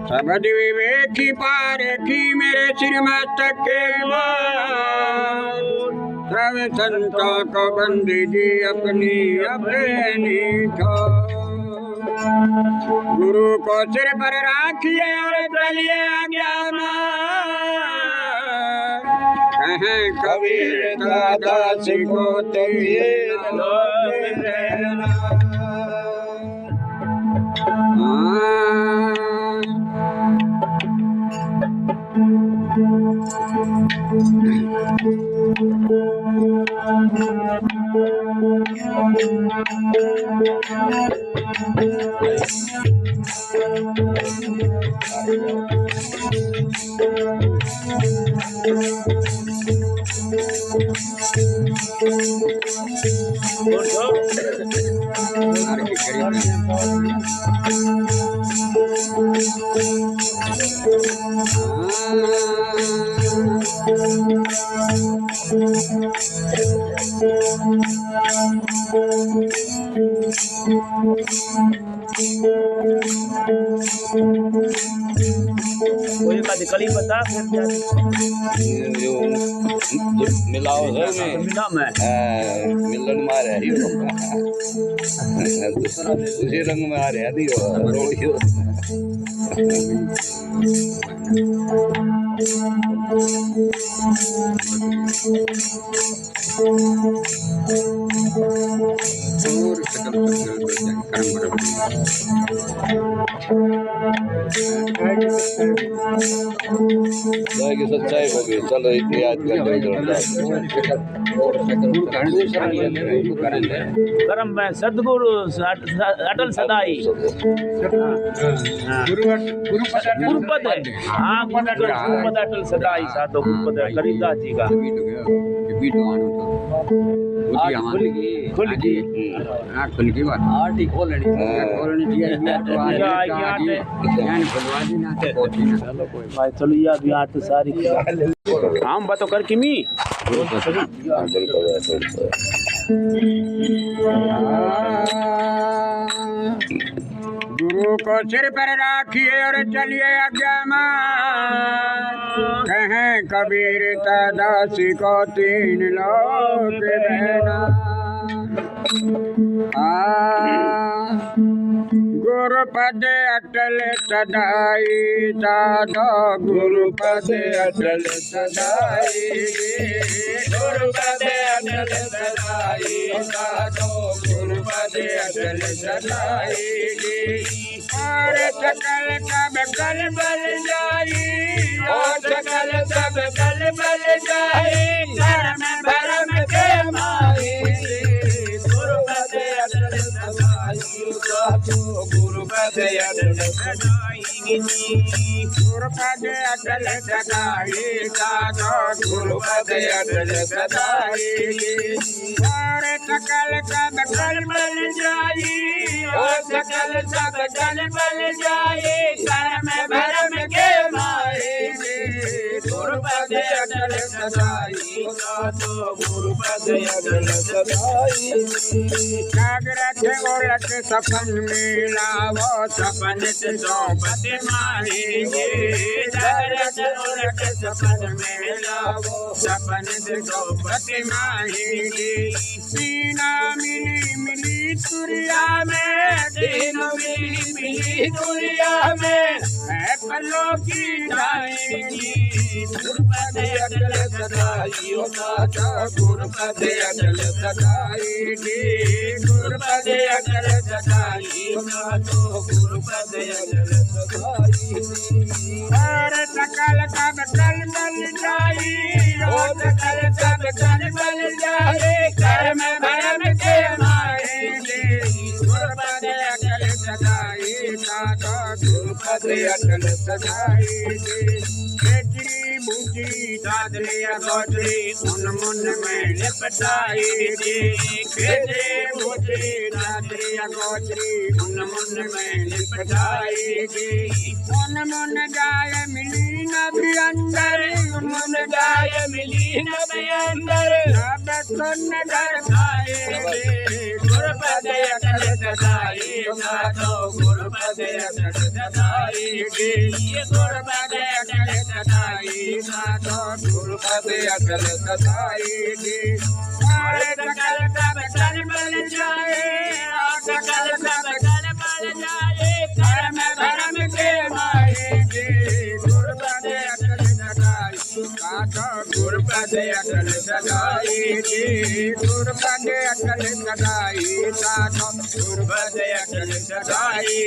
सबद विवेकी पारखी मेरे सिर मस्तक के बाल सर्व संतों को बंदी जी अपनी अपनी गुरु को सिर पर राखिए और चलिए अज्ञान कहें कबीर दास को कली बता मिलाओ है मिला मैं मिलन मारे ही दूसरे रंग में आ रहे नहीं हो की सच्चाई होगी। चलो याद करम में सदगुरु अटल सदाई गुरुपद है। हाँ गुरुपद अटल सदाई साधो गुरुपद करीमदास जी का खुल की बात आर्टी खोलनी भाई चलो यार यहाँ तो सारी हम बातों कर किमी गुरु को सिर पर राखिए और चलिए अज्ञान कहें कबीर दासी को तीन लोग बहना गुरुपद अटल सदाई साधो गुरुपद अटल सदाई गुरुपद अटल सदाई साधो गुरुपद अटल सदाई और सकल सब कल बल जाई और सकल सब कल बल जाई धर्म भरम के माई गुरुपद अटल सदाई साधो गुरुपद अटल सदाई गुरुपद अटल सदाई साधो गुरुपद अटल सदाई और सकल सब कल बल जाई और सकल सब कल बल जाई कर्म भरम के माए गुरुपद अटल सदाई साधो गुरुपद अटल सदाई जागृत गोलक सपन मिलावो सपन से सोपत माहेंगे जागृत गोलक सपन मिलावो सपन से सोपत माहेंगे सीना मिली मिली तुरिया में तीन मिली दुनिया में है पलों की जाएगी गुरुपद अटल सदाई दाता गुरुपद अटल सदाई गुरुपद अटल सदाई दातो गुरुपद अटल सदाई और सकल सब कल बल जाई और सकल सब कल बल जाए कर्म भरम के माए गुरुपद अटल सदाई साधो गुरुपद अटल सदाई बूझी दादरी गोदरी उन मुन में लिपटाई जी भेजे बूझी दादरी गोदरी उन मुन में लिपटाई जी उन मुन जाए मिली न भी अंदर उन मुन जाए मिली न भी अंदर सब सुन घर खाए गुरपद अकल सदाई साधो गुरपद अकल सदाई गुरपद अकल सदाई साधो गुरपद अकल सदाई सकल सब कल बल जाए सकल सब कल बल जाए धर्म धर्म के माए गुरपद अकल सदाई साधो गुरपद अकल सदाई गुरपद अकल सदाई साधो गुरपद अकल सदाई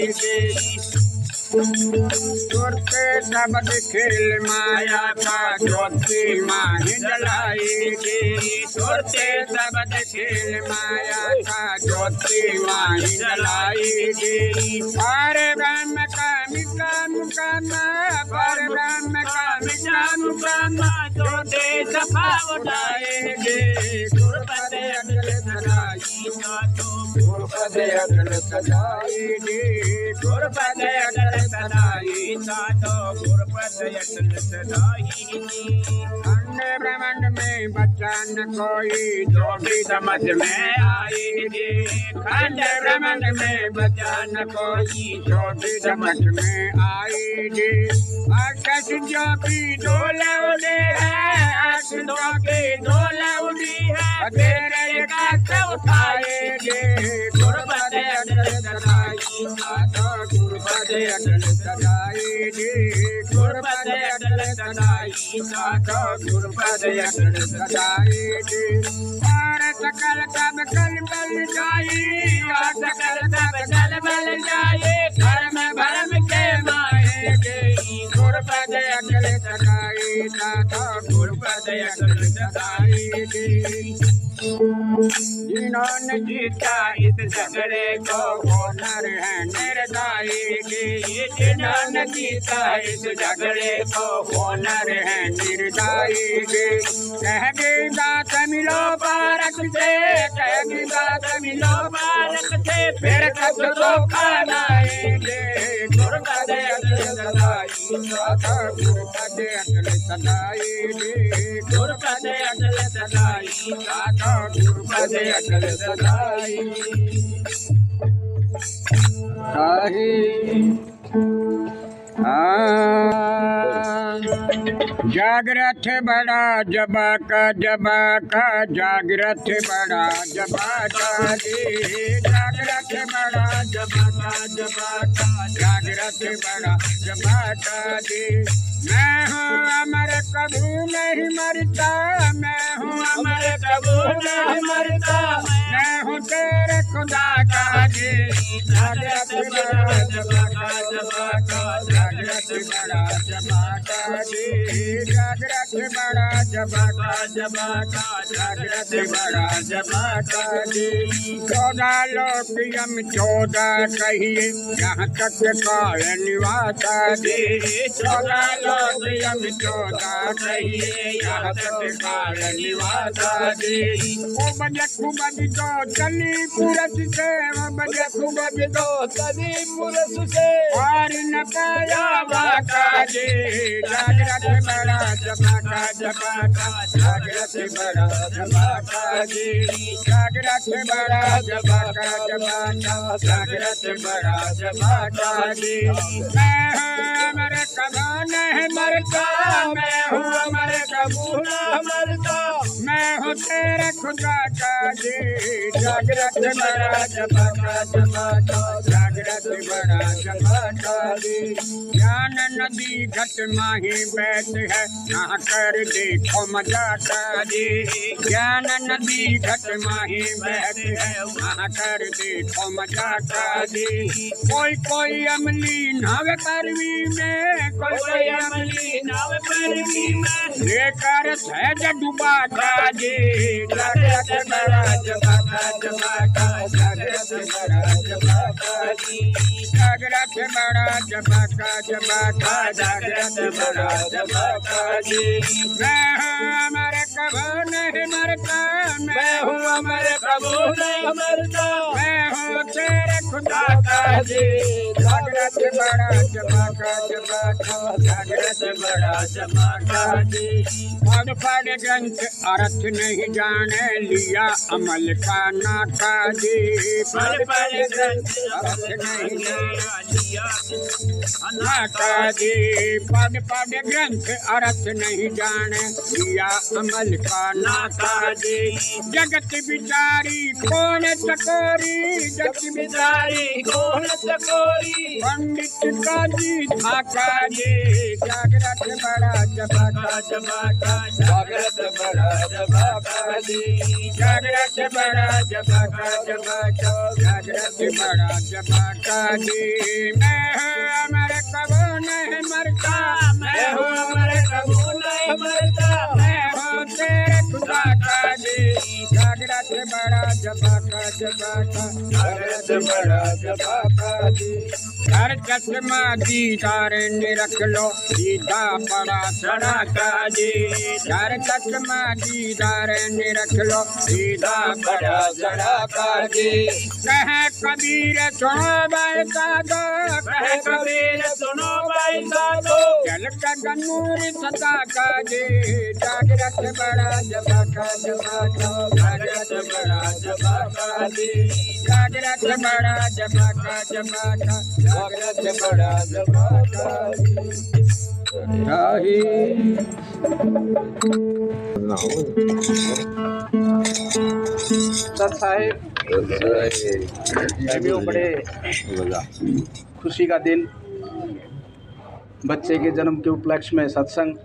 सुरते सबद खेल माया का ज्योति माही जलाई सुरते सबद खेल माया का ज्योति माही जलाई पर ब्रह्म का मिटा मुकामा पर ब्रह्म का मिटा मुकामा ज्योति सफा उठाएंगे गुरपद अकल सदाई गुरपद अकल सदाई गुरपद अकल सदाई साधो गुरपद अकल सदाई अंड ब्रह्मांड में बच्चा न कोई जो भी समझ में आई खंड ब्रह्मांड में बच्चा न कोई जो भी समझ में आई आकाश जो की डोला उड़ी है आकाश जो की डोला उड़ी है तेरे का उठाएंगे गुरपद अकल सदाई साधो गुरपद अकल सदाई गुरपद अकल सदाई साधो गुरपद अकल सदाई और सकल सब कल बल जाई और सकल सब कल बल जाए धर्म भरम के माए गुरपद अकल सदाई साधो गुरपद अकल सदाई जिन्होंने जीता इस झगड़े को होनर है निर्दयी जिन्होंने जीता इस झगड़े को होनर है निर्दयी कहेगी बात मिलो पारक से कहेगी बात मिलो पारक से फिर कब तो खानाएंगे गुरपद अकल सदाई गुरपद अकल सदाई गुरपद अकल सदाई गुरपद अकल सदाई जागृत बड़ा जबा का जागृत बड़ा जबा का जागृत बड़ा जबा का जागृत बड़ा जबा का मैं हूँ अमर कबू नहीं मरता मैं हूँ अमर कबू नहीं मरता मैं हूँ तेरे खुदा का जागृत बड़ा जबा का जागृत बड़ा जबा का जागृत बड़ा जबा का जागृत बड़ा जबा का 14 लोकियम 14 कहिए यहाँ तक काल निवासा 14 लोकियम 14 कहिए यहाँ तक काल निवासा खूब तो चली पुरस से खूब तो चली पुरस से और न पाया बाका जागृत बड़ा जबा का जागृत बड़ा जबा का जागृत बड़ा जबा का जागृत बड़ा जबा का मैं हूँ अमर कबू नहीं मरता मैं हूँ अमर कबू नहीं मरता मैं हूँ तेरे खुदा का जागृत बड़ा जबा का जागृत बड़ा जबा का ज्ञान नदी घट माही बैठ है नहा कर देखो मजा का ज्ञान नदी घट माही बैठ है नहा कर देखो मजा का कोई अमली नाव परवी में कोई अमली नाव परवी में लेकर सहज डूबा का जागृत बड़ा जबा का जागृत बड़ा जबा का जागृत बड़ा जबाका जबाका जागृत बड़ा जबाका जी। मैं हूँ अमर कबू नहीं मरता, मैं हूँ अमर कबू नहीं मरता, मैं हूँ तेरे खुदा का जी। जागृत बड़ा जबाका जबाका जागृत बड़ा जबाका जी। पढ़ ग्रंथ अर्थ नहीं जाने लिया अमल का नाका जी। पढ़ ग्रंथ अर्थ नहीं जाने लिया नाका जी। पढ़ ग्रंथ अर्थ नहीं जाने लिया अमल का नाका जी। जगत बिचारी कौन चकोरी, जगत बिचारी कौन चकोरी, पंडित का जी धाका जी। जागृत बड़ा जबाका जबाका जागृत बड़ा जबाका जी। जागृत बड़ा जबाका जबाका जागृत बड़ा जबाका जी। मैं हूँ अमर कबू नहीं मरता, मैं हूँ अमर कबू नहीं मरता, मैं हूँ तेरे खुदा का जी। जागृत बड़ा जबाका जबाका जागृत बड़ा जबाका जी। हर चश्मा दीदार ने रख लो सीधा बड़ा सड़ाका जी। हर चश्मा दीदार ने रख लो सीधा बड़ा सड़ाका जी। कहे कबीर सुनो भाई साधो, कहे कबीर सुनो भाई साधो, चल गगन नूर सदा का जी। जागृत बड़ा जबाका जबाका जागृत बड़ा जबाका जी। जागृत बड़ा जबाका जबाका जागृत बड़ा जबाका जी। राही सत साहेब बड़े खुशी का दिन, बच्चे के जन्म के उपलक्ष्य में सत्संग।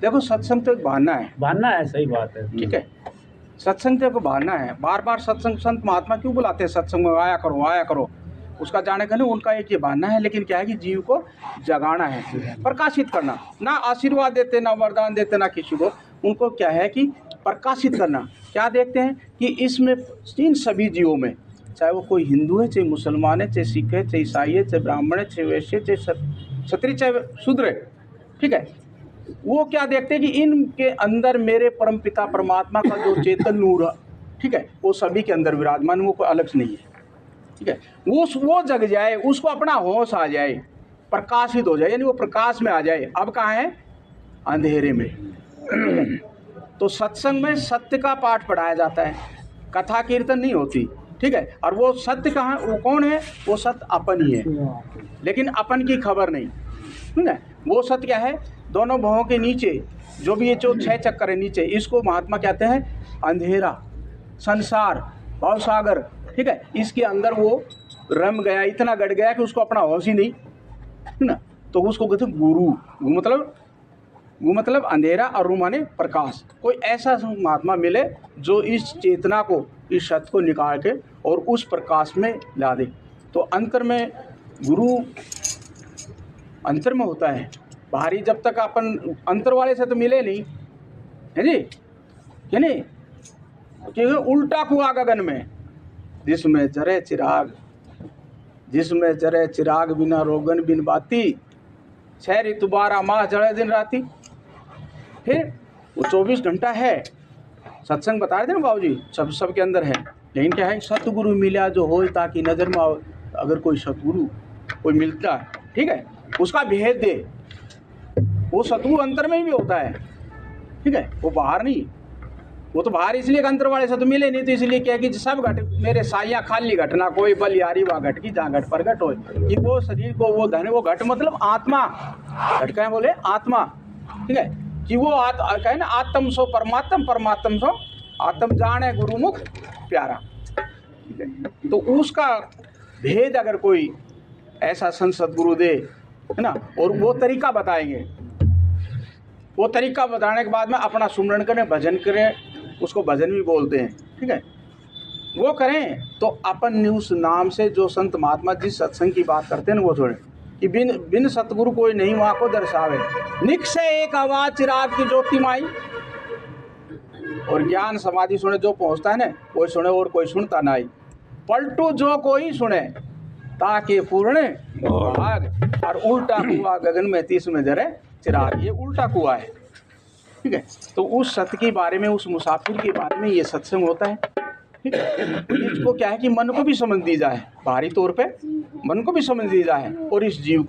देखो सत्संग तो एक बहाना है, बहाना है, सही बात है। ठीक है, सत्संग तो एक बहाना है। बार बार सत्संग संत महात्मा क्यों बुलाते हैं सत्संग में, आया करो आया करो, उसका जाने का नहीं, उनका एक ये बहाना है। लेकिन क्या है कि जीव को जगाना है, प्रकाशित करना। ना आशीर्वाद देते, ना वरदान देते, ना किसी को, उनको क्या है कि प्रकाशित करना। क्या देखते हैं कि इसमें इन सभी जीवों में, चाहे वो कोई हिंदू है, चाहे मुसलमान है, चाहे सिख है, चाहे ईसाई है, चाहे ब्राह्मण है, चाहे वैश्य, चाहे क्षत्रिय, चाहे शूद्र है, ठीक है, वो क्या देखते हैं कि इनके अंदर मेरे परमपिता परमात्मा का जो चेतन नूर है, ठीक है, वो सभी के अंदर विराजमान, वो कोई अलग से नहीं है, ठीक है। वो जग जाए, उसको अपना होश आ जाए, प्रकाशित हो जाए, यानी वो प्रकाश में आ जाए। अब कहाँ है? अंधेरे में। तो सत्संग में सत्य का पाठ पढ़ाया जाता है, कथा कीर्तन नहीं होती, ठीक है। और वो सत्य कहाँ, वो कौन है? वो सत्य अपन ही है, लेकिन अपन की खबर नहीं, ठीक है। वो सत्य क्या है? दोनों भवों के नीचे जो भी ये जो 6 चक्कर है नीचे, इसको महात्मा कहते हैं अंधेरा, संसार, भवसागर, ठीक है। इसके अंदर वो रम गया, इतना गड़ गया कि उसको अपना होश ही नहीं, है ना। तो उसको कहते हैं गुरु। वो मतलब अंधेरा, और रू माने प्रकाश। कोई ऐसा महात्मा मिले जो इस चेतना को, इस सत्य को निकाल के और उस प्रकाश में ला दे। तो अंतर में गुरु अंतर में होता है, बाहरी जब तक अपन अंतर वाले से तो मिले नहीं, है जी, है नहीं, क्योंकि उल्टा कुआ गगन में, जिसमें जरे चिराग, जिसमें जरे चिराग बिना रोगन बिन बाती, 6 ऋतु 12 माह जड़े दिन राती। फिर वो 24 घंटा है, सत्संग बता रहे थे ना बाबू जी, सबके अंदर है। लेकिन क्या है? सतगुरु मिला जो हो ताकि नजर में आओ। अगर कोई सतगुरु कोई मिलता है, ठीक है, उसका भेद दे, वो सतगुरु अंतर में भी होता है, ठीक है, वो बाहर नहीं। वो तो बाहर इसलिए अंतर वाले से तो मिले नहीं, तो इसलिए क्या कि सब घट मेरे साइया खाली घटना, कोई बलियारी वा घट की जहाँ घट प्रगट हो, कि वो शरीर को वो धन, वो घट मतलब आत्मा, घट क्या बोले? आत्मा, ठीक है, कि वो कहे ना आत्म सो परमात्म, परमात्म सो आत्म जाने गुरुमुख प्यारा, ठीक है। तो उसका भेद अगर कोई ऐसा संत सदगुरु दे, है ना, और वो तरीका बताएंगे, वो तरीका बताने के बाद में अपना सुमरण करें, भजन करें, उसको भजन भी बोलते हैं, ठीक है, वो करें। तो अपन उस नाम से जो संत महात्मा जिस सत्संग की बात करते हैं ना, वो छोड़ें कि बिन सतगुरु कोई नहीं वहाँ को दर्शावे। निक से एक आवाज चिराग की ज्योति माई, और ज्ञान समाधि सुने जो पहुँचता है ना, कोई सुने और कोई सुनता नहीं। पलटू जो कोई सुने ताकि पूर्ण भाग, और उल्टा कुआं गगन में 30 में जरे चिराग, ये उल्टा कुआं है। ठीक है, तो उस सत्य के बारे में, उस मुसाफिर के बारे में ये सत्संग होता है। ठीक है, इसको क्या है कि मन को भी समझ दी जाए, बाहरी तौर पे मन को भी समझ दी जाए, और इस जीव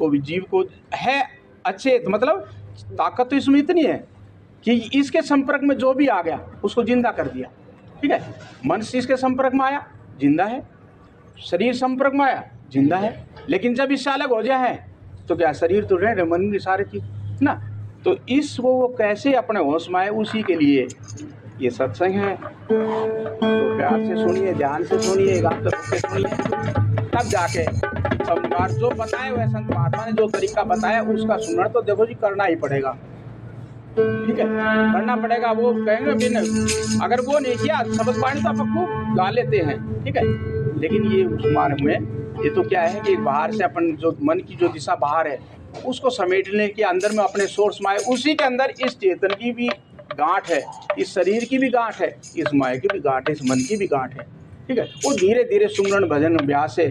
को है अचेत, मतलब ताकत तो इसमें इतनी है कि इसके संपर्क में जो भी आ गया उसको जिंदा कर दिया। ठीक है, मन इसके संपर्क में आया जिंदा है, शरीर संपर्क में आया जिंदा है, लेकिन जब इससे अलग हो जाए है तो क्या शरीर तो रहे मन की सारी चीज ना, तो इस वो कैसे अपने होश में आए, उसी के लिए ये सत्संग है। तो प्यार से सुनिए, ध्यान से सुनिए, एकाग्र से सुनिए, तब जाके संस्कार जो बताए हुए संत महात्मा ने जो तरीका बताया उसका सुनना तो देखो जी करना ही पड़ेगा। ठीक है, करना पड़ेगा। वो कहेंगे भी नहीं, अगर वो नहीं किया शब्द पानी तो आप खूब गा लेते हैं। ठीक है, लेकिन ये उस मार्ग में ये तो क्या है कि बाहर से अपन जो मन की जो दिशा बाहर है उसको समेटने के अंदर में अपने सोर्स माए, उसी के अंदर इस चेतन की भी गांठ है, इस शरीर की भी गांठ है, इस माया की भी गांठ है, इस मन की भी गांठ है। ठीक है, वो धीरे धीरे सुमरन भजन अभ्यास है।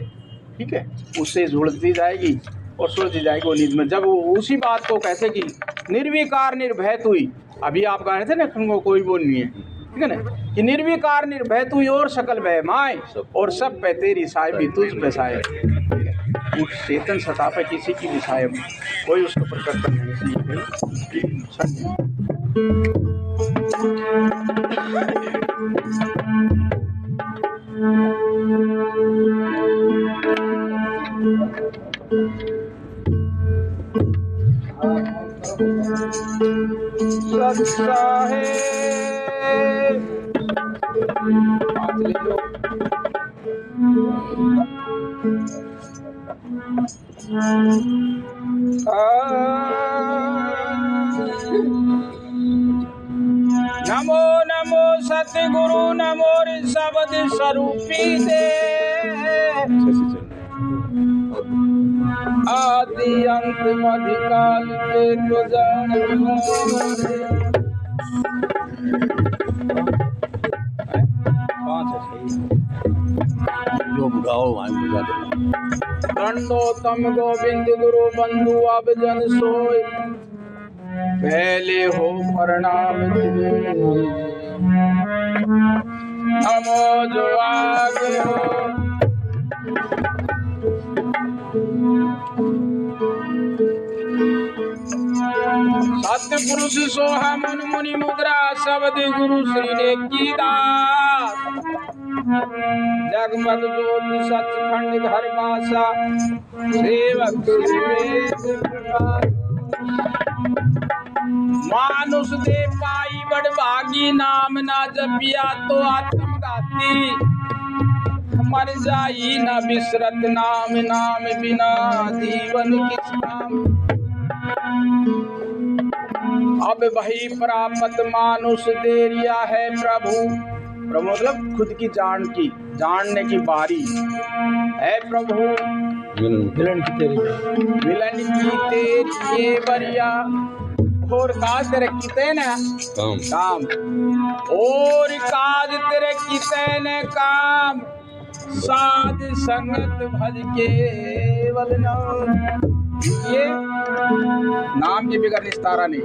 ठीक है, उससे जुड़ती जाएगी और सुलझ जाएगी वो नींद में। जब उसी बात को कहते कि निर्विकार निर्भय हुई, अभी आप कह रहे थे ना उनको कोई वो नहीं है, ठीक है ना, कि निर्विकार निर्भय हुई और सकल भय माए, और सब पे तेरी साय भी तुझ पे साय। उस चेतन सत्ता पे किसी की भी साय कोई उसको प्रकट नहीं है। सच्चा है नमो नमो सतगुरु नमो शब्द स्वरूपी दे, आदि अंत मध्यकाल के तो जान जो गाओ वहाँ बुझा देना। दंडोतम गोविंद गुरु बंधु अब जन सोय, पहले हो प्रणाम नमो जो आगे हो। सतपुरुष सोहा मन मुनि मुद्रा शब्द गुरु श्री ने की दास, जगमग ज्योति सचखंड घर वासा सेवक मानुष दे पाई बड़ भागी, नाम ना जपिया तो आत्मघाती, मर जाई न बिसरत नाम, नाम बिना जीवन किस काम। अब वही प्राप्त मानुष दे रिया है प्रभु, प्रभु मतलब खुद की जानने की बारी है प्रभु। मिलन की तेरी ये बरिया, और काज तेरे किते न काम, और काज तेरे किते न काम, साध संगत भज केवल नाम। ये नाम के बिगड़ निस्तारा नहीं।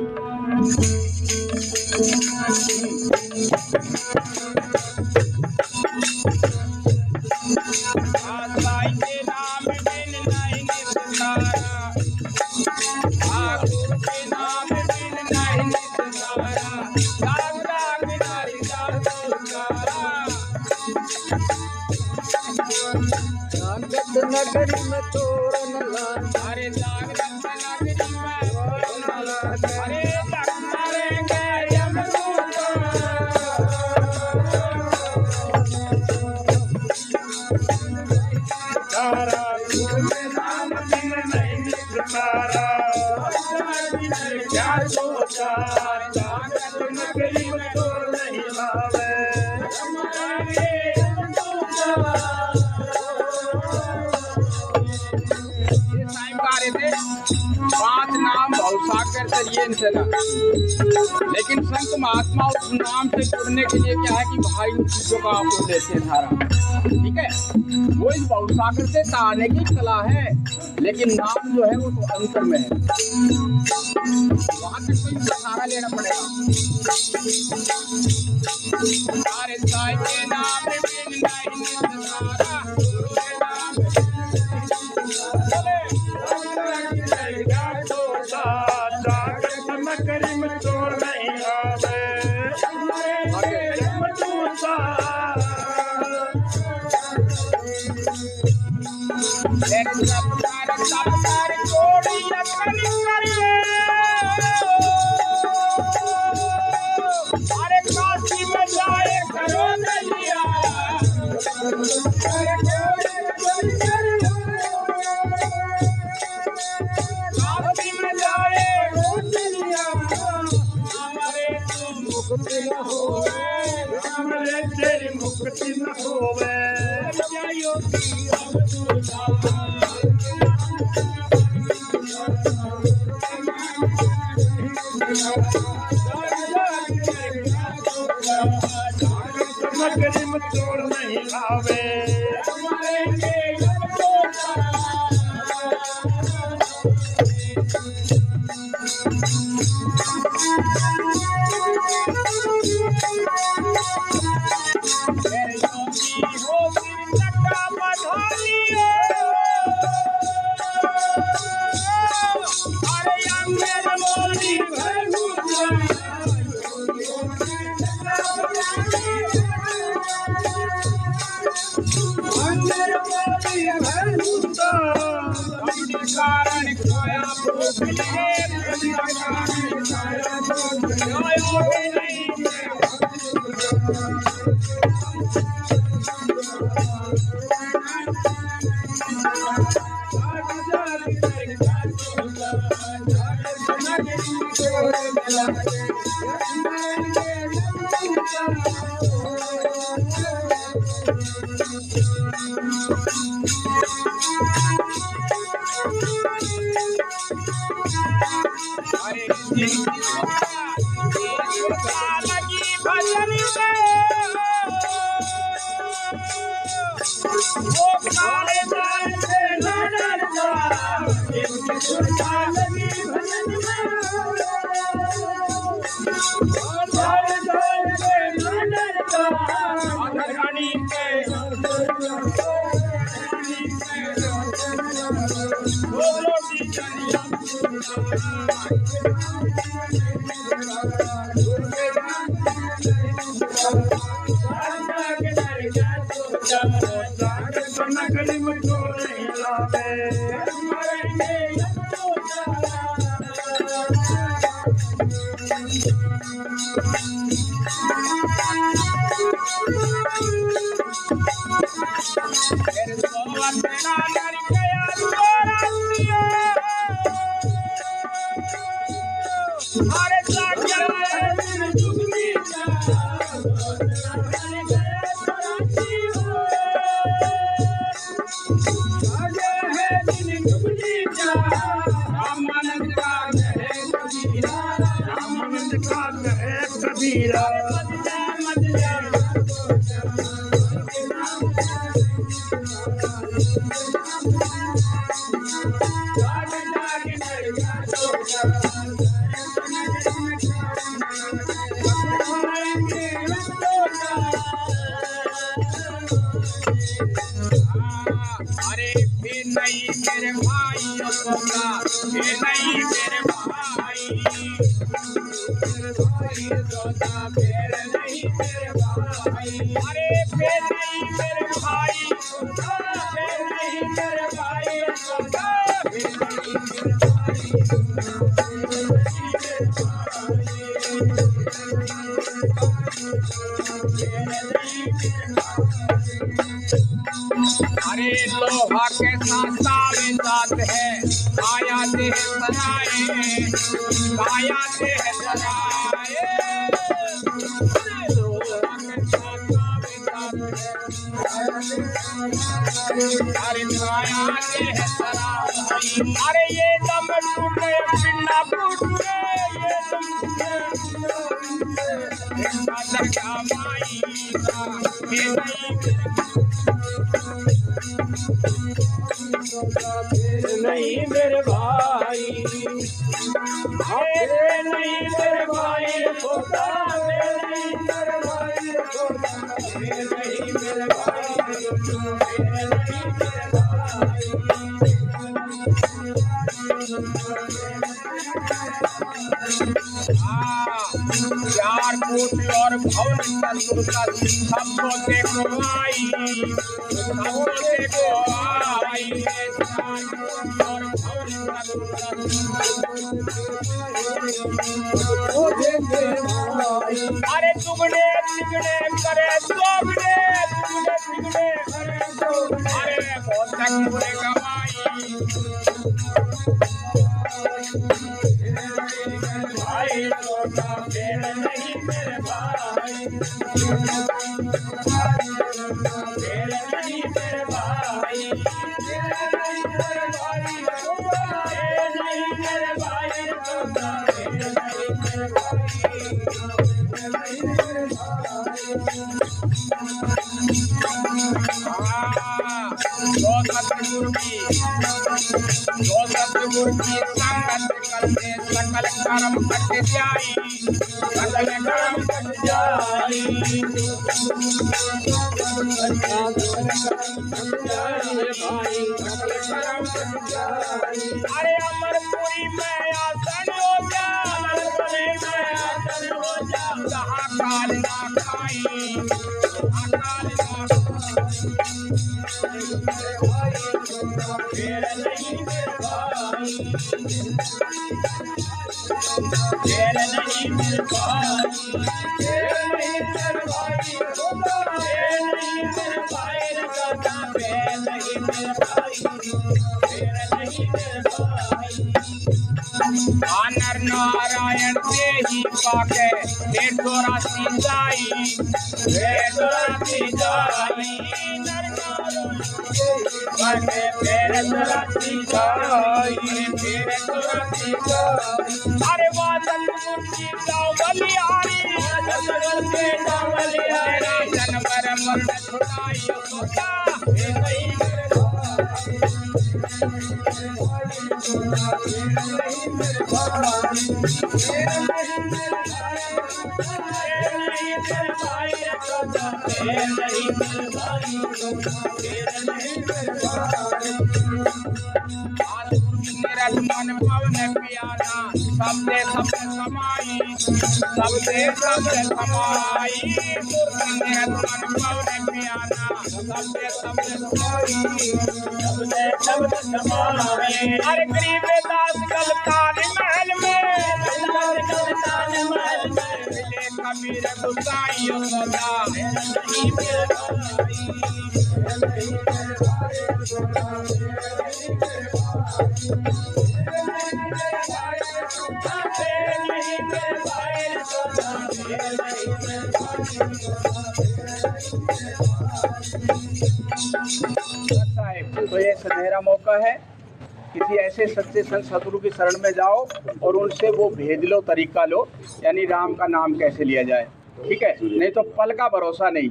आसाई के नाम बिन नहीं निस्तारा, आगुर के नाम बिन नहीं निस्तारा, जागरा किनारी जागो तारा। जागत नगरी में तोरण लान, अरे जागत नगरी में तोरण लान, अरे जगमरेंगे यमदूत, तारा गुरु के नाम बिन नहीं निस्तारा, क्या सोचा जागत नगरी में तो नहीं भावे। पांच नाम भवसागर से चाहिए इनसे ना। लेकिन संत महात्मा उस नाम से जुड़ने के लिए क्या है कि भाई उन चीजों का आपको देते हैं सारा, ठीक है। वो इस बहुत सागर से तारने की कला है, लेकिन नाम जो है वो तो अंतर में है, वहां तक तो इनका सहारा लेना पड़ेगा। सारे साई के नाम में नहीं सहारा, गुरु के नाम तेरी मुक्ति न होवे। चोर नहीं आवे लोहा के साथ है आया देह सराए, आया देह सराए, अरे ये दम टूटे पिंडा टूटे नहीं मेरे भाई, नहीं मेरे भाई छोटा, नहीं मेरे भाई छोटा, नहीं मेरे भाई, यार कोटि और भवन चतुरता सबको देखो आई, सबको देखो आई, और भवन अरे दुगने तिगने करे दोगने, दुगने तिगने करे दोगने, अरे बहुत तकबूरे कमाई, भाई छोटा मेरे नहीं मेरे भाई, मेरे नहीं मेरे भाई, मेरे नहीं मेरे भाई, नहीं मेरे भाई छोटा, मेरे नहीं मेरे भाई, जो सतगुरु की संगत करते सकल कर्म कट जाई, सकल कर्म कट जाई, अरे अमरपुरी में आसन हो जा, अमरपुरी में आसन हो जा, जहाँ काल ना खाई, अकाल ना मेरे नहीं मेरे भाई, मेरे नहीं मेरे भाई, मेरे नहीं मेरे भाई, मेरे नहीं मेरे भाई, मेरे नहीं मेरे भाई, मेरे नहीं मेरे भाई, आनर नारायण से ही पाके 184 जाई, 184 जाई, नर नारायण पाके 184 जाई, 184 जाई, अरे वादन मुर्गी जाओ बलियारी, वादन मुर्गी जाओ बलियारी, जनवर मन छुड़ाई सोचा, हे नहीं मेरे मन पवन पियाना, सबसे सबसे समाई, सबसे सबसे समाई, मेरा मन पवन पियाना, सबसे सबसे समाई, सबसे सबसे समाई, अरे गरीब दास गलतान महल में, गलतान महल में मिले कबीर गुसाई सदा, नहीं मेरे भाई, नहीं मेरे भाई, तो ये सुनहरा मौका है, किसी ऐसे सच्चे संत सतगुरु की शरण में जाओ और उनसे वो भेज लो, तरीका लो, यानी राम का नाम कैसे लिया जाए, ठीक है। नहीं तो पल का भरोसा नहीं,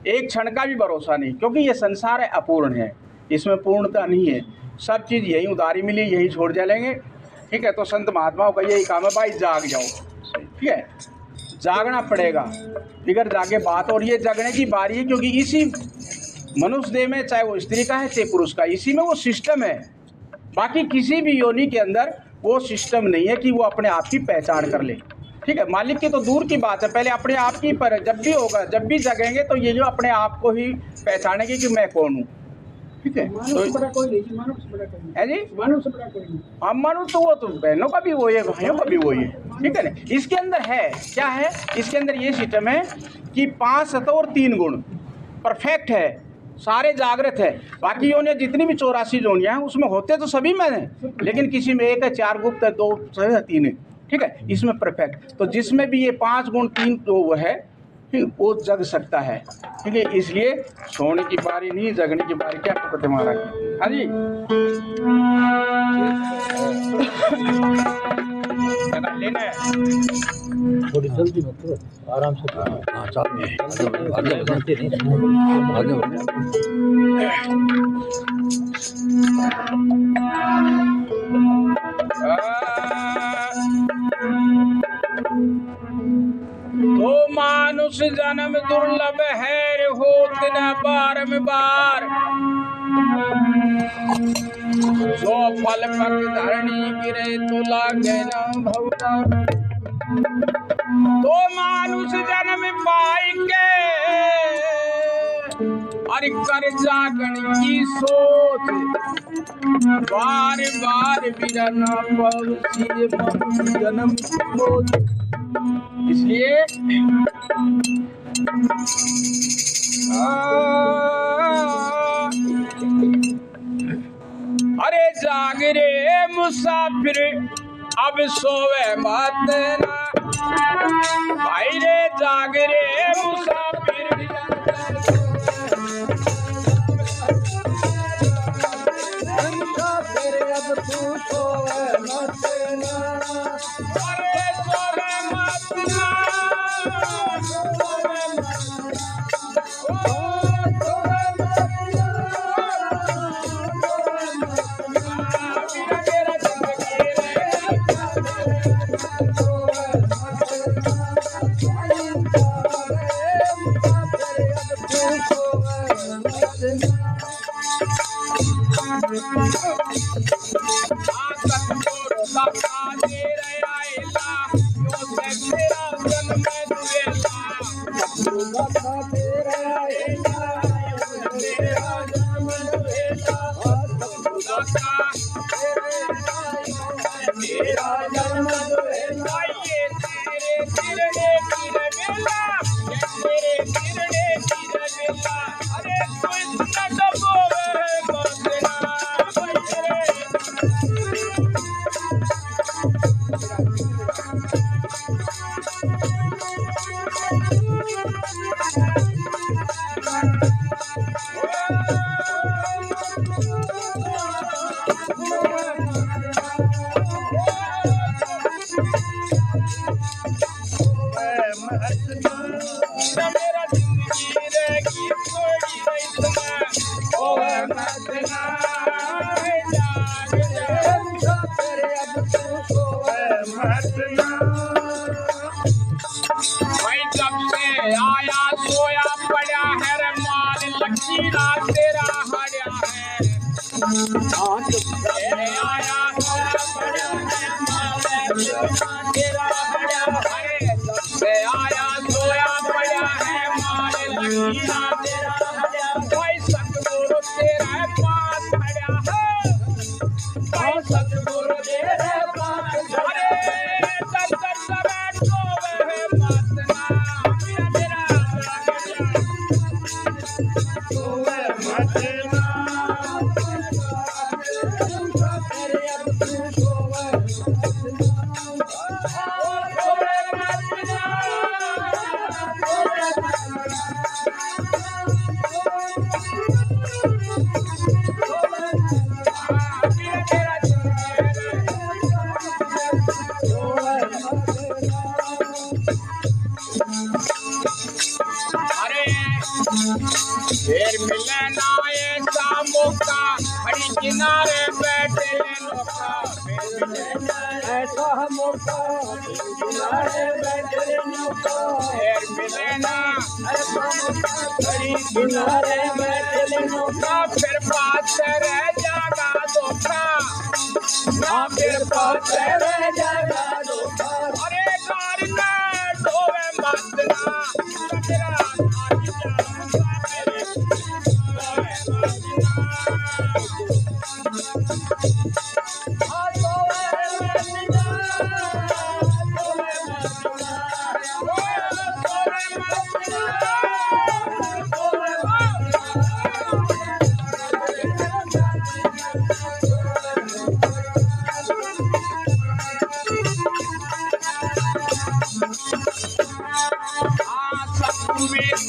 एक क्षण का भी भरोसा नहीं, क्योंकि ये संसार है अपूर्ण है, इसमें पूर्णता नहीं है, सब चीज़ यही उधारी मिली, यही छोड़ चलेंगे, ठीक है। तो संत महात्माओं का यही काम है, भाई जाग जाओ, ठीक है, जागना पड़ेगा, फिगर जागे बात, और ये जगने की बारी है, क्योंकि इसी मनुष्य देह में, चाहे वो स्त्री का है चाहे पुरुष का, इसी में वो सिस्टम है, बाकी किसी भी योनि के अंदर वो सिस्टम नहीं है कि वो अपने आप की पहचान कर ले, ठीक है। मालिक की तो दूर की बात है, पहले अपने आप की पर जब भी होगा, जब भी जगेंगे तो ये जो अपने आप को ही पहचानेंगे कि मैं कौन हूँ, ठीक है। तो है जी, हाँ मनुष्य तो वो तो बहनों का भी वही है, भाइयों का भी वही है, ठीक है ना। इसके अंदर है क्या है, इसके अंदर ये सिस्टम है कि 5 सत्व और 3 गुण परफेक्ट है, सारे जागृत है, बाकी योनियाँ जितनी भी 84 योनियाँ हैं उसमें होते तो सभी में हैं, लेकिन किसी में 1 है, 4 गुप्त है, 2 है, 3 है, ठीक है, इसमें परफेक्ट। तो जिसमें भी ये 5 गुण 3 तो वो है, ठीक, वो जग सकता है, ठीक है। इसलिए सोने की बारी नहीं, जगने की बारी। क्या कहते महाराज? हाँ जी, लेना है थोड़ी जल्दी मत करो, आराम से करो। हाँ आगे तो मानुष जन्म दुर्लभ है होत न बारंबार, जो फल पक धरणी गिरे तो लागे न भवतार। तो मानुष जन्म पाई के अरे कर जागण की सोच, बार बार बिरना पवसी मनुष्य जन्म मोच। इसलिए अरे जाग रे मुसाफिर अब सोवे मत ना, भाई रे जाग रे मुसाफिर। अब तू सोवे मत ना, अरे सोवे मत ना, भाई जब से आया सोया पड़ा है रे माल लकीरा तेरा हड़या है। आया सोया पड़ा है माल तेरा हड़या है। जब से आया सोया पड़ा है माल लकीरा तेरा हड़या। भाई सतगुरु तेरा पास हड़या है, भाई सतगुरु तेरा पास। अरे फिर मिले ना ऐसा मौका, खड़ी किनारे बैठे नौका। फिर मिले ना ऐसा मौका, किनारे बैठे नौका। फिर मिले ना ऐसा मौका, खड़ी किनारे बैठे नौका। फिर पास रह जागा धोखा, ना फिर पास रह जागा धोखा। अरे गाड़ी में ढोवे मत ना,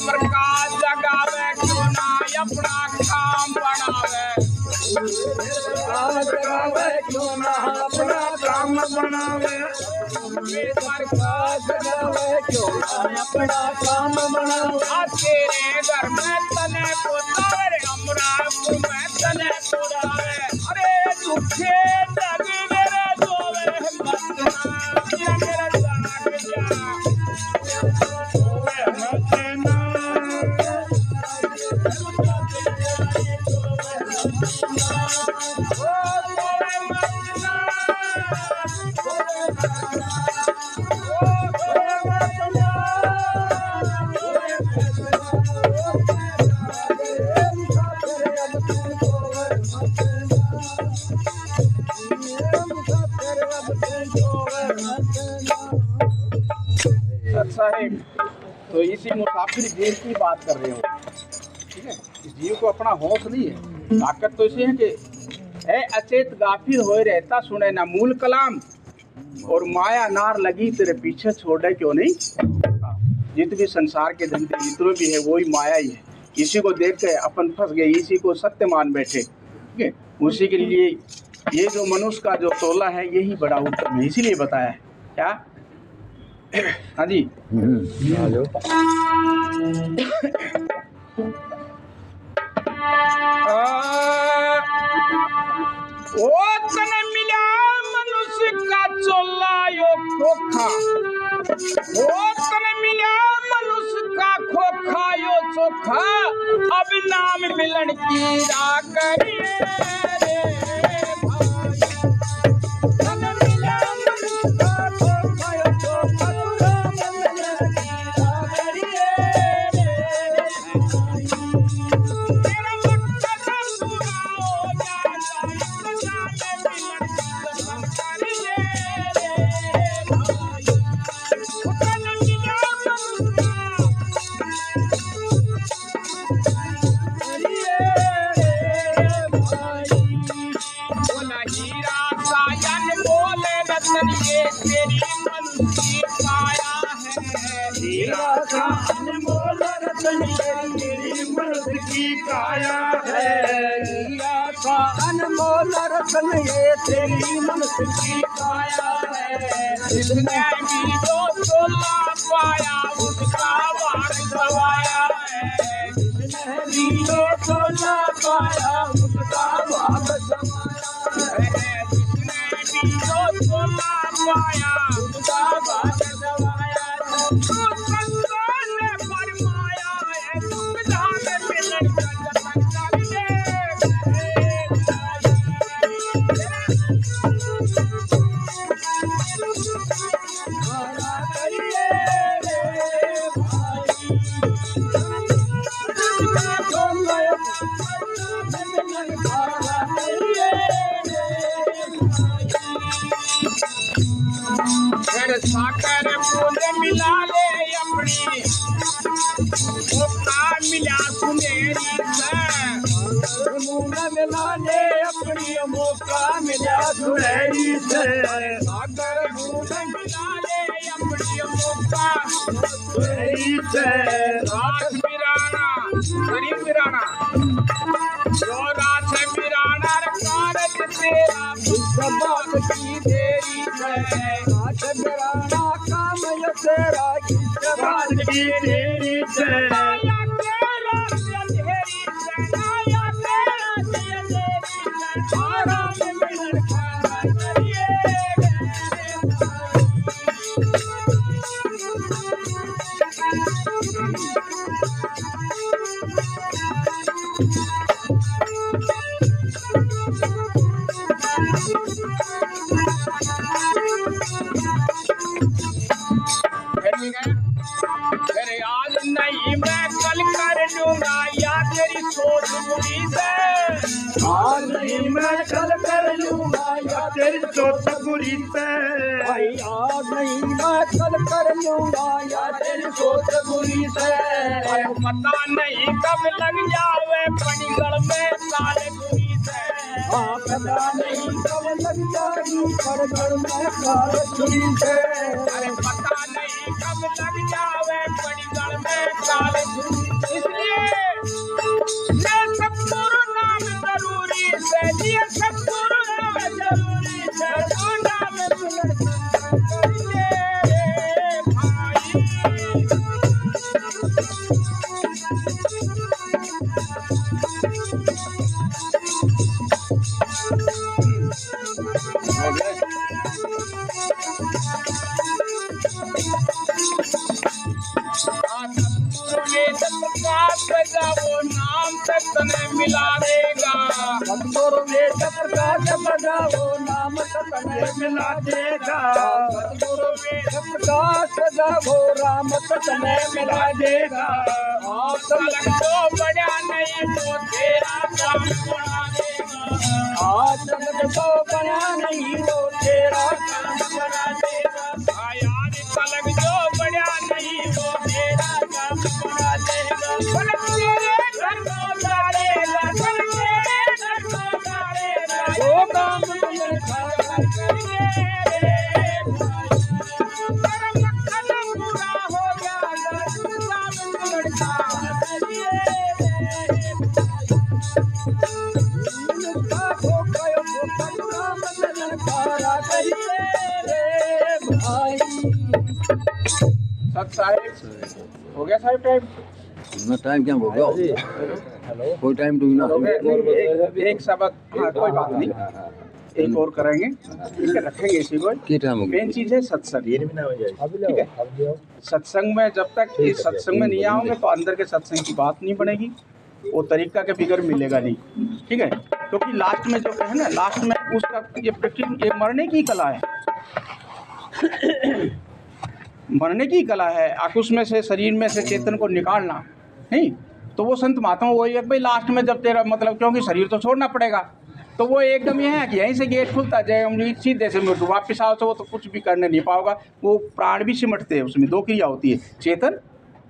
प्रकाश जगावे क्यों ना अपना काम बनावे। जगावे क्यों ना अपना काम बनावे। प्रकाश जगावे क्यों ना अपना काम बनावे। तेरे घर में तने पुतावे, अमरापुर में तने पुरावे। अरे साहेब, तो इसी मुसाफिर जीव की बात कर रहे हो, ठीक है। इस जीव को अपना होश नहीं है। ताकत तो इसी है कि है अचेत गाफिल होए रहता सुने ना मूल कलाम, और माया नार लगी तेरे पीछे छोड़े क्यों नहीं। जितने भी संसार के धंधे जितने भी है वही माया ही है। इसी को देख के अपन फंस गए, इसी को सत्य मान बैठे, ठीक है। उसी के लिए ये जो मनुष्य का जो तोला है यही बड़ा उत्तम है, इसीलिए बताया है। क्या? हाँ जी, ओ तने मिला मनुष्य का चोला यो खोखा, ओ तने मिला मनुष्य का खोखा यो चोखा, अब नाम मिलन की राह करिए रे भाई। तने मिला मनुष्य का खोखा यो चोखा, नाम मिलन की राह करिए रे भाई। तेरा मकसद पूरा हो जाए, मिलन करिए रे भाई। तने मिला ये तेरी मनुष्य काया है, हीरा का अनमोल रतन तेरी मनुष्य की काया है, हीरा का अनमोल रतन ये तेरी मनुष्य की काया है। जिसने भी जो तोला पाया उसका भाग सवाया है, जिसने भी जो तोला पाया उसका भाग सवाया है, जिसने भी जो तोला पाया उसका भाग सवाया है। तू संसार में फरमाया है, सुविधा में मिलन का जतन कर ले। साकर फूल मिला ले अपनी, मौका मिला सुनेरी से, फूल मिला ले अपनी मौका मिला सुनेरी से, साकर फूल मिला ले अपनी मौका सुनेरी से। रात बिराना गरीब बिराना, जो रात बिराना कारज तेरा बात की देरी है, रात बिराना काम ये तेरा किस बात की देरी है। या तेरा अंधेरी से, या तेरा अंधेरी से, आराम मिलन का करिए तेरे आज नहीं मैं कल कर लूंगा, या तेरी सोच बुरी से, आज नहीं मैं कल कर लूंगा, या तेरी सोच बुरी से, भाई आज नहीं मैं कल कर लूंगा, या तेरी सोच बुरी से। पता नहीं कब लग जावे पड़ीगढ़ में काले बुरी से, हाँ पता नहीं कब लग जाएगी पड़ीगढ़ में काले बुरी से। अरे पता नहीं कब लग जावे पड़ीगढ़ में काले बुरी, इसलिए ये सब गुरु नाम जरूरी से, ये सब गुरु नाम जरूरी से, तो नाम मिलन करिए भाई। वो नाम तक तने मिला देगा, सतगुरु में प्रकाश बजा वो नाम तक तने मिला देगा, सतगुरु में प्रकाश बजा वो राम तक तने मिला देगा। आप तलक तो बड़ा नहीं तो तेरा काम बना देगा, आज जगत को बना नहीं वो तेरा काम बना देगा। यार पलक जो बड़ा नहीं वो तेरा काम बना देगा। पलक तेरे घर को डालेगा, पलक तेरे घर को डालेगा, वो काम तुझे खड़ा करेंगे रे भाई। तेरा मक्खन पूरा हो जाएगा, तू काम लड़का करिए रे भाई। सत साहेब हो गया साहब टाइम? ना टाइम क्या हो गया? कोई टाइम तो ना हो गया। एक सबक, हाँ कोई बात नहीं, एक और करेंगे, ठीक है, रखेंगे इसी को। क्या टाइम हो गया? मेन चीज है सत्संग, ठीक है। सत्संग में जब तक इस सत्संग में नहीं आओगे तो अंदर के सत्संग की बात नहीं बनेगी, वो तरीका के बिगड़ मिलेगा नहीं, ठीक है। क्योंकि लास्ट में जो है ना, लास्ट में उसका ये प्रैक्टिस, ये मरने की कला है, मरने की कला है। आकुश में से, शरीर में से चेतन को निकालना नहीं। तो वो संत महात्मा वही है भाई, लास्ट में जब तेरा मतलब, क्योंकि शरीर तो छोड़ना पड़ेगा, तो वो एकदम ये है कि यहीं से गेट खुलता जाए, हम सीधे से मृत्यु वापिस आओ तो वो तो कुछ भी करने नहीं पाओगा। वो प्राण भी सिमटते हैं, उसमें दो क्रिया होती है, चेतन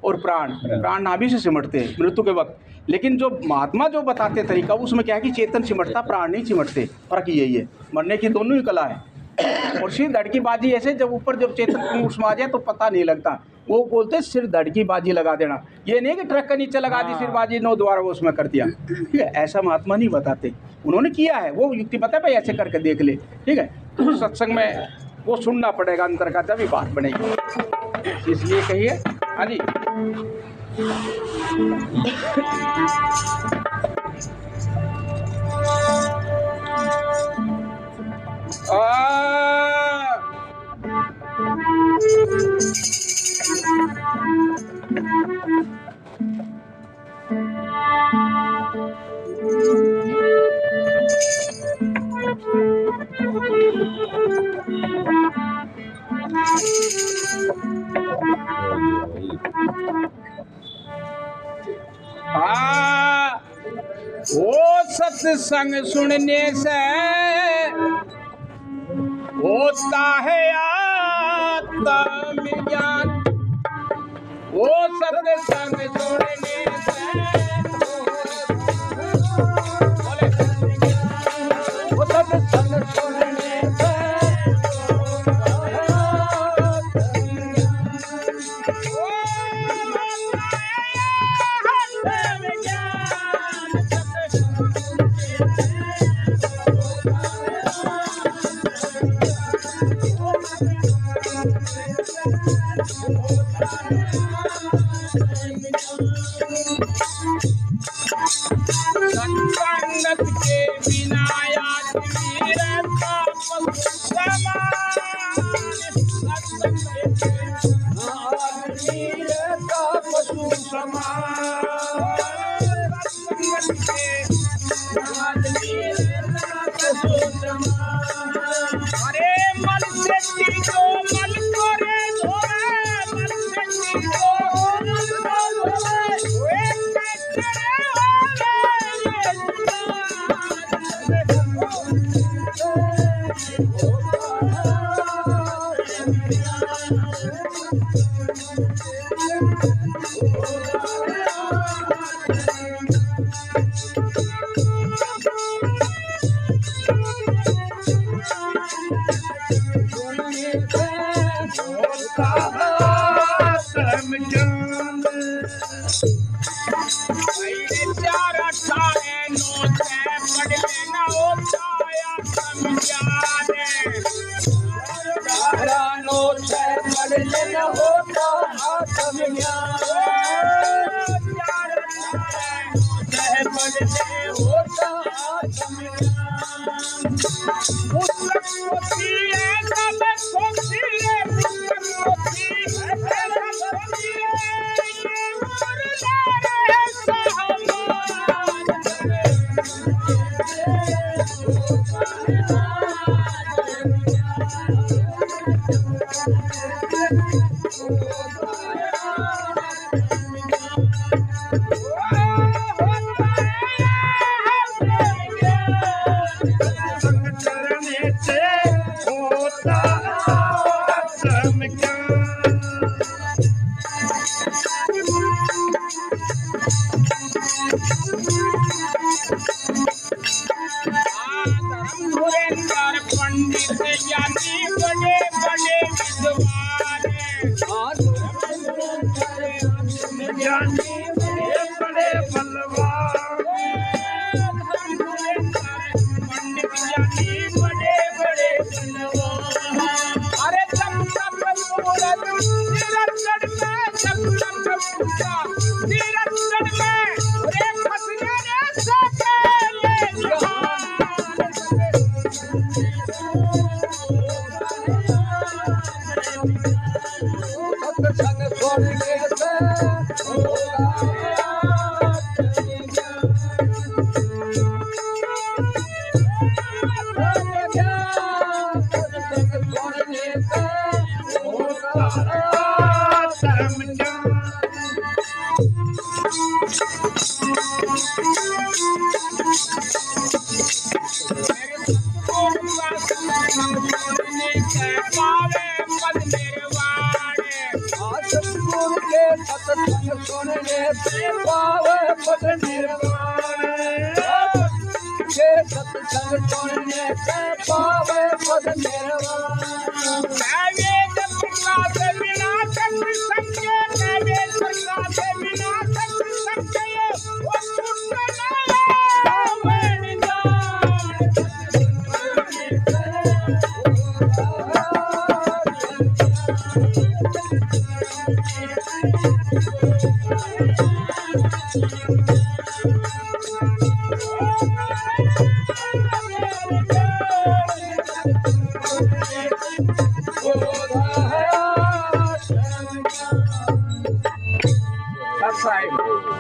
और प्राण। प्राण नाभि से सिमटते हैं मृत्यु के वक्त। लेकिन जो महात्मा जो बताते तरीका, उसमें क्या है कि चेतन सिमटता, प्राण नहीं सिमटते। फर्क यही है, मरने की दोनों ही कला है। और सिर धड़की बाजी ऐसे, जब ऊपर जब चेतन उसमें आ जाए तो पता नहीं लगता। वो बोलते सिर धड़की बाजी लगा देना, ये नहीं कि ट्रक का नीचे लगा दी सिर बाजी, 9 द्वारा वो उसमें कर दिया, ठीक है। ऐसा महात्मा नहीं बताते, उन्होंने किया है, वो युक्ति पता है भाई, ऐसे करके देख ले, ठीक है। तो सत्संग में वो सुनना पड़ेगा अंतर का, तभी बात बनेगी, इसलिए कहिए। हाँ जी, वो सत्संग सुनने से होता है आत्मज्ञान, वो सत्संग सुनने से, वो सत्संग सुनने से संगत के बिना आदमी रहता पशु समान, आदमी रहता पशु समान, संगत के आदमी रहता पशु समान। अरे मल से को मल को रे धोए, मल से को मल को धोए, वे कैसे ज्ञानी बड़े बड़े विद्वान ज्ञानी बड़े बड़े बलवान पंडित ज्ञानी बड़े बड़े बलवान अरे जब तक मूरत निरंजन में जब तक पूजा निरंजन में रे फसने रे सके ये जहान सत्संग छोड़ने से सत्संग छोड़ने से पावे पद निर्वाण के सत्संग छोड़ने से पावे पद निर्वाण वेद प्रकाश बिना सत्संग वेद प्रकाश बिना सत्संग वो छूट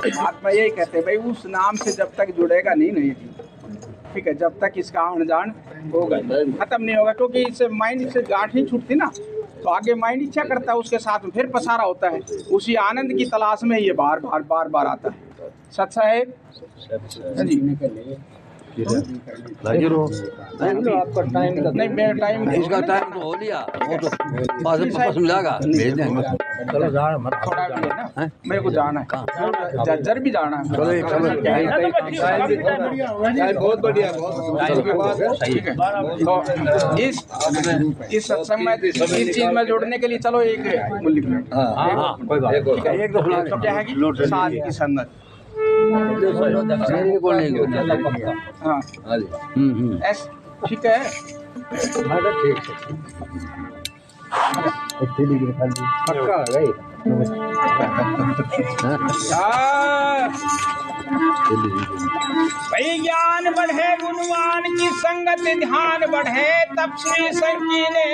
महात्मा यही कहते हैं भाई उस नाम से जब तक जुड़ेगा नहीं ठीक है, जब तक इसका अनजान होगा खत्म नहीं होगा, क्योंकि इससे माइंड से गांठ नहीं छूटती ना, तो आगे माइंड इच्छा करता है उसके साथ में फिर पसारा होता है, उसी आनंद की तलाश में ये बार बार आता है। सच साहेब जी आपका टाइम नहीं, मेरा टाइम इसका टाइम तो हो लिया, वो तो बाद में वापस मिलेगा, भेज देंगे। चलो जाना मत, थोड़ा भी है ना, मेरे को जाना है, जर्जर भी जाना है। चलो एक बहुत बढ़िया, ठीक है, तो इस सत्संग में इस चीज में जोड़ने के लिए चलो एक मूल्य एक तो क्या है कि साथ की संगत, हाँ ठीक है, भाई ज्ञान बढ़े गुणवान की संगत ध्यान बढ़े तपस्वी संकीने,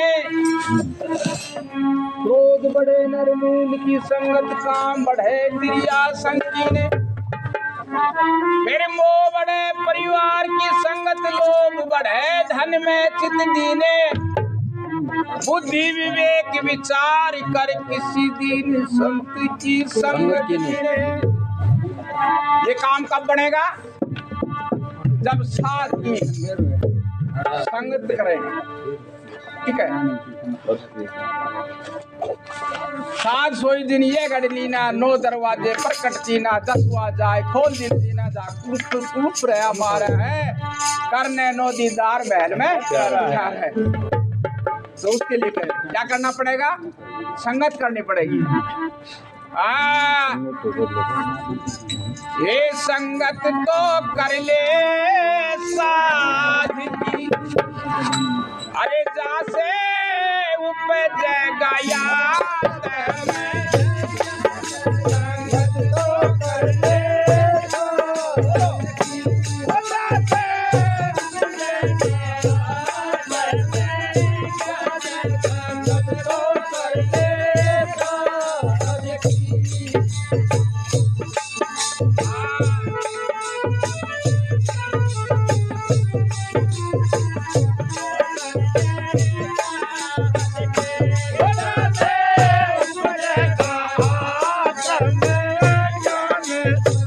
क्रोध बढ़े नरमूल की संगत काम बढ़े क्रिया संकीने, फिर मोह बढ़े परिवार की संगत लोभ बढ़े धन में चित दीने, बुद्धि विवेक विचार कर किसी दिन संत की संगत कीने। ये काम कब बनेगा? जब साथ की संगत करेंगे, ठीक है। सात सोई दिन ये गढ़ लीना, 9 दरवाजे पर कटचीना, 10वां जाए खोल दिन जीना, जा कुप रहा मार है करने 9 दीदार महल में प्यार है। तो उसके लिए क्या करना पड़ेगा? संगत करनी पड़ेगी। ये संगत तो कर ले साध की, अरे जा से उपजेगा याद में, संगत तो कर ले में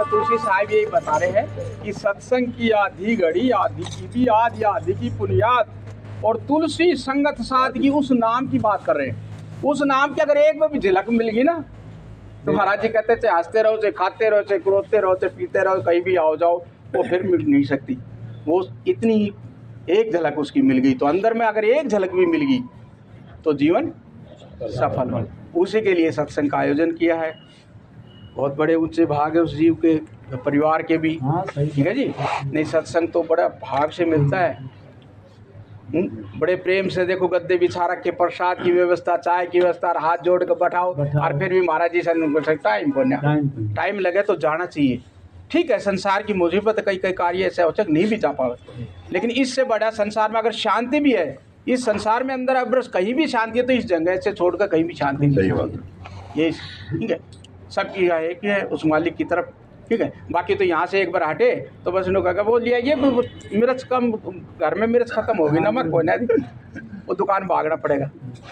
तुलसी साहब यही बता रहे हैं कि सत्संग की आधी घड़ी आधी की भी आधी आधी की पुनियाद और तुलसी संगत साथ की उस नाम की बात कर रहे हैं। उस नाम की अगर एक में भी झलक मिल गई ना तो महाराज जी कहते चाहे हंसते रहो चाहे खाते रहो चाहे क्रोधते रहो चाहे पीते रहो कहीं भी आओ जाओ वो फिर मिल नहीं सकती। वो इतनी ही एक झलक उसकी मिल गई तो अंदर में अगर एक झलक भी मिल गई तो जीवन सफल हो। उसी के लिए सत्संग का आयोजन किया है। बहुत बड़े ऊंचे भाग है उस जीव के परिवार के भी। ठीक है जी। नहीं सत्संग तो बड़ा भाग से मिलता है। बड़े प्रेम से देखो गद्दे बिछा रख के प्रसाद की व्यवस्था चाय की व्यवस्था हाथ जोड़ कर बैठाओ और फिर भी महाराज जी से टाइम लगे तो जाना चाहिए। ठीक है संसार की मुसीबत कई कई कार्य ऐसे औचक नहीं भी जा पाए लेकिन इससे बड़ा संसार में अगर शांति भी है इस संसार में अंदर अगर कहीं भी शांति है तो इस जगह से छोड़कर कहीं भी शांति नहीं है। ये ठीक है सबकी एक है उस मालिक की तरफ। ठीक है बाकी तो यहाँ से एक बार हटे तो बस उन्होंने कहा वो लिया ये मिर्च कम घर में मिर्च खत्म होगी नमक कोई ना वो दुकान भागना पड़ेगा।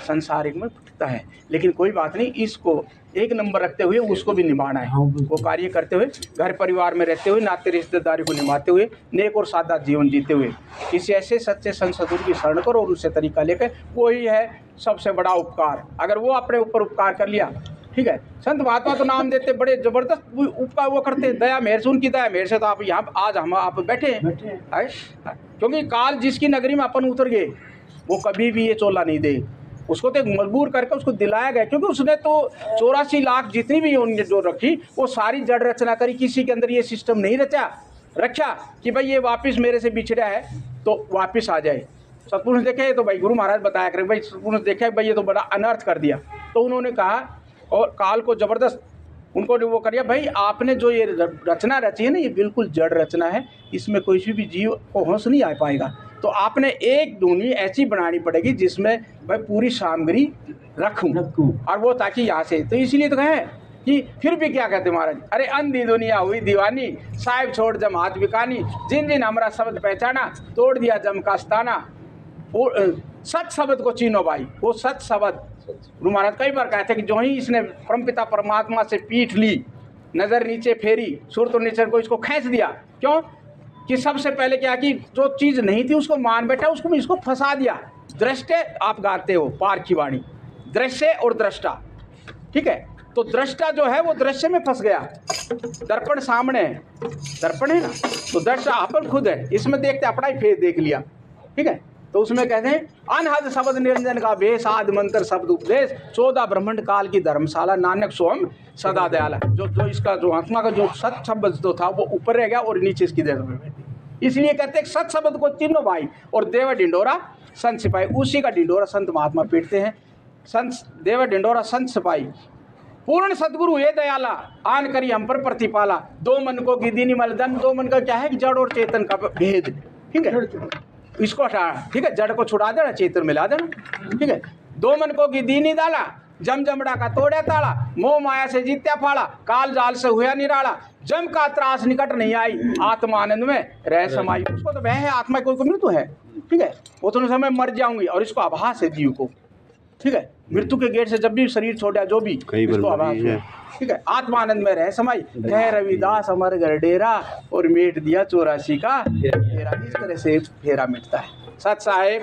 संसारिक में फुटता है लेकिन कोई बात नहीं इसको एक नंबर रखते हुए उसको भी निभाना है। वो कार्य करते हुए, घर परिवार में रहते हुए, नाते रिश्तेदारी को निभाते हुए, नेक और सादा जीवन जीते हुए किसी ऐसे सच्चे संत सदगुरु की शरण करो और उससे तरीका लेकर, वही है सबसे बड़ा उपकार। अगर वो अपने ऊपर उपकार कर लिया, ठीक है। संत महात्मा तो नाम देते, बड़े जबरदस्त उपकार वो करते, दया मेहर से, उनकी दया मेहर से तो आप यहाँ आज हम आप बैठे हैं। क्योंकि काल जिसकी नगरी में अपन उतर गए वो कभी भी ये चोला नहीं दे, उसको तो मजबूर करके उसको दिलाया गया, क्योंकि उसने तो 84 लाख जितनी भी उन्होंने जो रखी वो सारी जड़ रचना करी। किसी के अंदर ये सिस्टम नहीं रखा कि भाई ये वापस मेरे से बिछड़ा है तो वापस आ जाए। सतपुरुष देखे तो भाई गुरु महाराज बताया करें, भाई सतपुरुष देखे भाई ये तो बड़ा अनर्थ कर दिया, तो उन्होंने कहा और काल को जबरदस्त उनको वो करिए, भाई आपने जो ये रचना रची है ना ये बिल्कुल जड़ रचना है, इसमें कोई भी जीव को होश नहीं आ पाएगा, तो आपने एक धुनी ऐसी बनानी पड़ेगी जिसमें भाई पूरी सामग्री रखूं और वो ताकि यहाँ से, तो इसीलिए तो कहें कि फिर भी क्या कहते महाराज, अरे अंधी दुनिया हुई दीवानी, साहिब छोड़ जम हाथ बिकानी, जिन जिन हमारा शब्द पहचाना तोड़ दिया जम का स्ताना। सच शब्द को चीनो भाई, वो सच शब्द गुरु महाराज कई बार कहते हैं कि जो ही इसने परमपिता परमात्मा से पीठ ली, नज़र नीचे फेरी, सुर तो नीचे को इसको खींच दिया, क्यों कि सबसे पहले क्या कि जो चीज़ नहीं थी उसको मान बैठा, उसको भी इसको फंसा दिया। दृष्टे आप गाते हो पार की वाणी, दृश्य और दृष्टा, ठीक है, तो दृष्टा जो है वो दृश्य में फंस गया, दर्पण सामने है, दर्पण है ना, तो दृष्टा अपन खुद है, इसमें देखते अपना ही फेस देख लिया, ठीक है, तो उसमें कहते हैं अनहद शब्द निरंजन का वेश, आदि मंत्र शब्द उपदेश, 14 ब्रह्मांड काल की धर्मशाला, नानक सोहम सदा दयाला। जो इसका जो आत्मा का जो सत शब्द जो था वो ऊपर रह गया और नीचे इसकी देह में बैठी, इसलिए कहते हैं सत शब्द को चिन्हो भाई, और देव ढिंडोरा संत सिपाही, उसी का ढिंडोरा संत महात्मा पीटते हैं। संत देव ढिंडोरा संत सिपाही, पूर्ण सदगुरु ये दयाला, आन करी हम पर प्रतिपाला, दो मन को गिदी मलदन, दो मन का क्या है कि जड़ और चेतन का भेद, ठीक है, इसको हटा, ठीक है, जड़ को छुड़ा देना, चेतन मिला देना, ठीक है। दो मन को गिदी डाला, जम जमड़ा का तोड़े ताला, मोह माया से जीत्या फाड़ा, काल जाल से हुआ निराला, जम का त्रास निकट नहीं आई, आत्मा आनंद में रह समाई। उसको तो वह है आत्मा, कोई को मृत्यु है, ठीक है, वो तो समय मर जाऊंगी, और इसको आभास है जीव को, ठीक है, मृत्यु के गेट से जब भी शरीर छोड़ा जो भी इसको आभास है, ठीक है, आत्मानंद में रह समाई, कह रविदास अमर घर डेरा, और मेट दिया 84 का फेरा। इस तरह से फेरा मिटता है। सत साहेब।